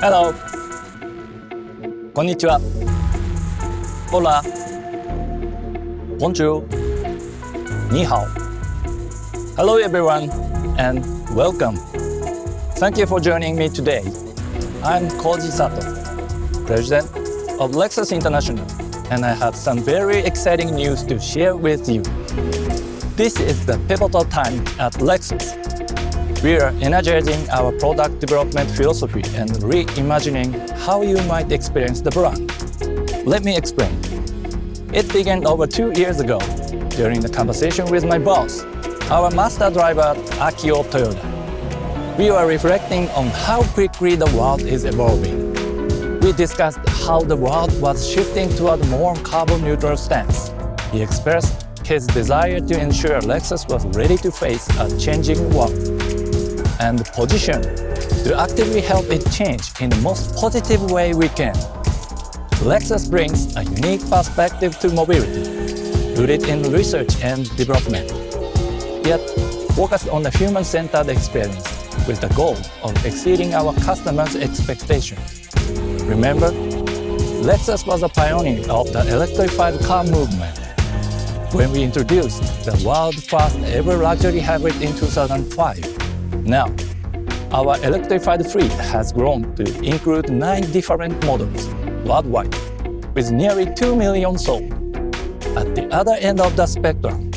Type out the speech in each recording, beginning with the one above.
Hello. こんにちは。Hola. Bonjour. 你好. Hello everyone and welcome. Thank you for joining me today. I'm Koji Sato, President of Lexus International, and I have some very exciting news to share with you. This is the pivotal time at Lexus. We are energizing our product development philosophy and reimagining how you might experience the brand. Let me explain. It began over 2 years ago during the conversation with my boss, our master driver Akio Toyoda. We were reflecting on how quickly the world is evolving. We discussed how the world was shifting toward a more carbon-neutral stance. He expressed his desire to ensure Lexus was ready to face a changing world and positioned to actively help it change in the most positive way we can. Lexus brings a unique perspective to mobility, rooted in research and development, yet focused on the human-centered experience with the goal of exceeding our customers' expectations. Remember, Lexus was a pioneer of the electrified car movement. When we introduced the world's first ever luxury hybrid in 2005, now, our electrified fleet has grown to include 9 different models worldwide, with nearly 2 million sold. At the other end of the spectrum,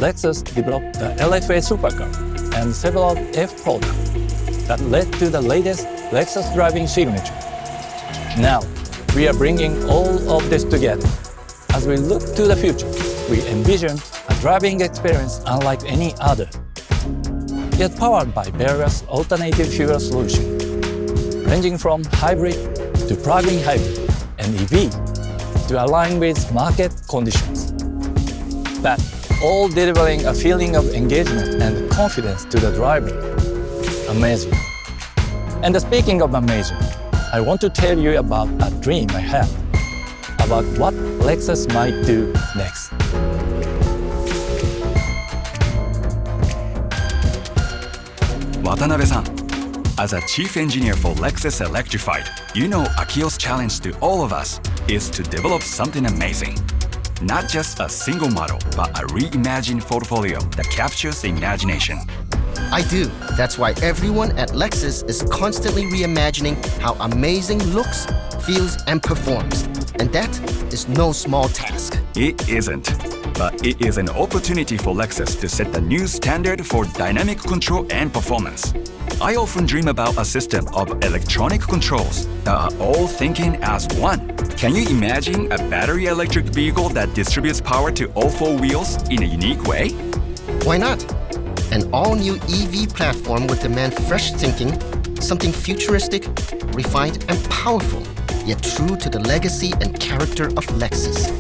Lexus developed the LFA supercar and several F products that led to the latest Lexus driving signature. Now, we are bringing all of this together. As we look to the future, we envision a driving experience unlike any other, yet powered by various alternative fuel solutions, ranging from hybrid to plug-in hybrid and EV to align with market conditions, but all delivering a feeling of engagement and confidence to the driver. Amazing. And speaking of amazing, I want to tell you about a dream I have about what Lexus might do next. Watanabe-san, as a chief engineer for Lexus Electrified, you know Akio's challenge to all of us is to develop something amazing. Not just a single model, but a reimagined portfolio that captures the imagination. I do. That's why everyone at Lexus is constantly reimagining how amazing looks, feels, and performs. And that is no small task. It isn't. But it is an opportunity for Lexus to set the new standard for dynamic control and performance. I often dream about a system of electronic controls that are all thinking as one. Can you imagine a battery electric vehicle that distributes power to all 4 wheels in a unique way? Why not? An all-new EV platform would demand fresh thinking, something futuristic, refined, and powerful, yet true to the legacy and character of Lexus.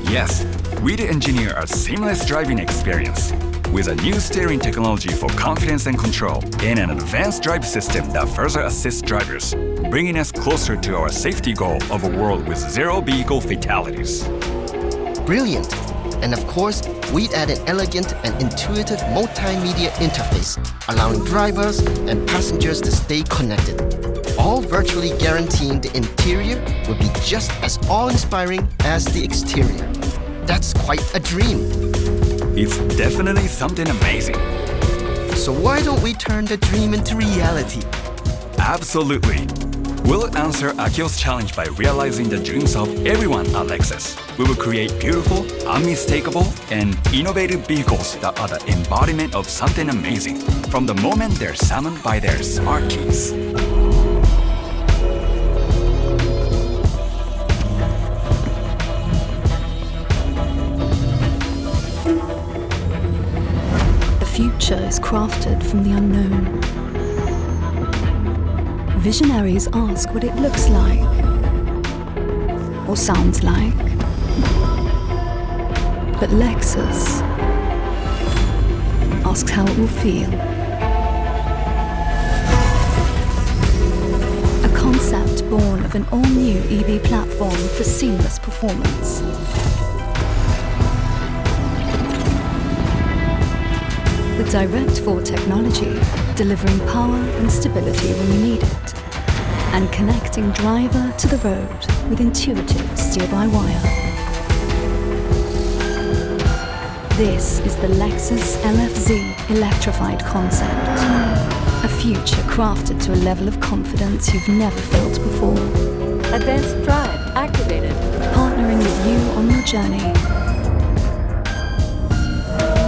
Yes, we'd engineer a seamless driving experience with a new steering technology for confidence and control and an advanced drive system that further assists drivers, bringing us closer to our safety goal of a world with 0 vehicle fatalities. Brilliant! And of course, we'd add an elegant and intuitive multimedia interface, allowing drivers and passengers to stay connected, all virtually guaranteeing the interior will be just as awe-inspiring as the exterior. That's quite a dream. It's definitely something amazing. So why don't we turn the dream into reality? Absolutely. We'll answer Akio's challenge by realizing the dreams of everyone at Lexus. We will create beautiful, unmistakable, and innovative vehicles that are the embodiment of something amazing from the moment they're summoned by their smart keys. The future is crafted from the unknown. Visionaries ask what it looks like or sounds like. But Lexus asks how it will feel. A concept born of an all-new EV platform for seamless performance. With direct forward technology, delivering power and stability when you need it. and connecting driver to the road with intuitive steer-by-wire. This is the Lexus LF-Z Electrified concept. A future crafted to a level of confidence you've never felt before. Advanced drive activated. Partnering with you on your journey.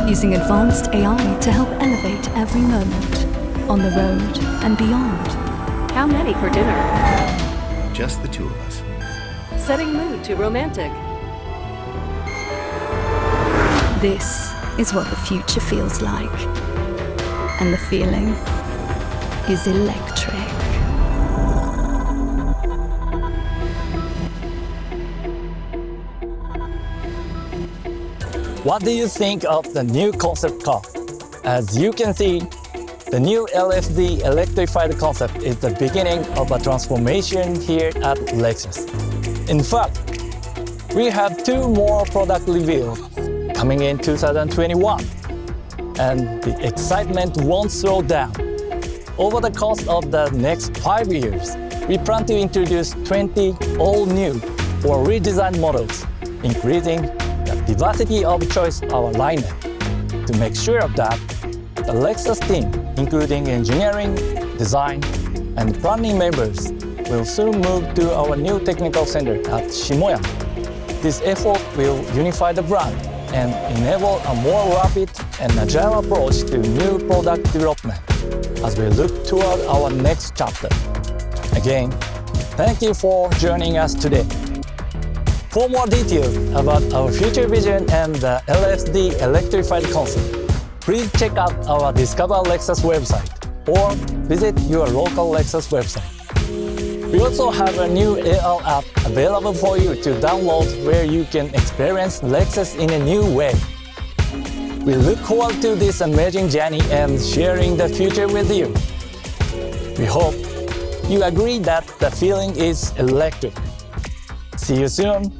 Using advanced AI to help elevate every moment on the road and beyond. How many for dinner? Just the two of us. Setting mood to romantic. This is what the future feels like. And the feeling is electric. What do you think of the new concept car? As you can see, the new LF-Z Electrified concept is the beginning of a transformation here at Lexus. In fact, we have 2 more product reveals coming in 2021, and the excitement won't slow down. Over the course of the next 5 years, we plan to introduce 20 all-new or redesigned models, increasing the diversity of choice of our lineup. To make sure of that, the Lexus team, including engineering, design, and planning members, will soon move to our new technical center at Shimoyama. This effort will unify the brand and enable a more rapid and agile approach to new product development as we look toward our next chapter. Again, thank you for joining us today. For more details about our future vision and the LF-Z Electrified concept, please check out our Discover Lexus website or visit your local Lexus website. We also have a new AR app available for you to download where you can experience Lexus in a new way. We look forward to this amazing journey and sharing the future with you. We hope you agree that the feeling is electric. See you soon.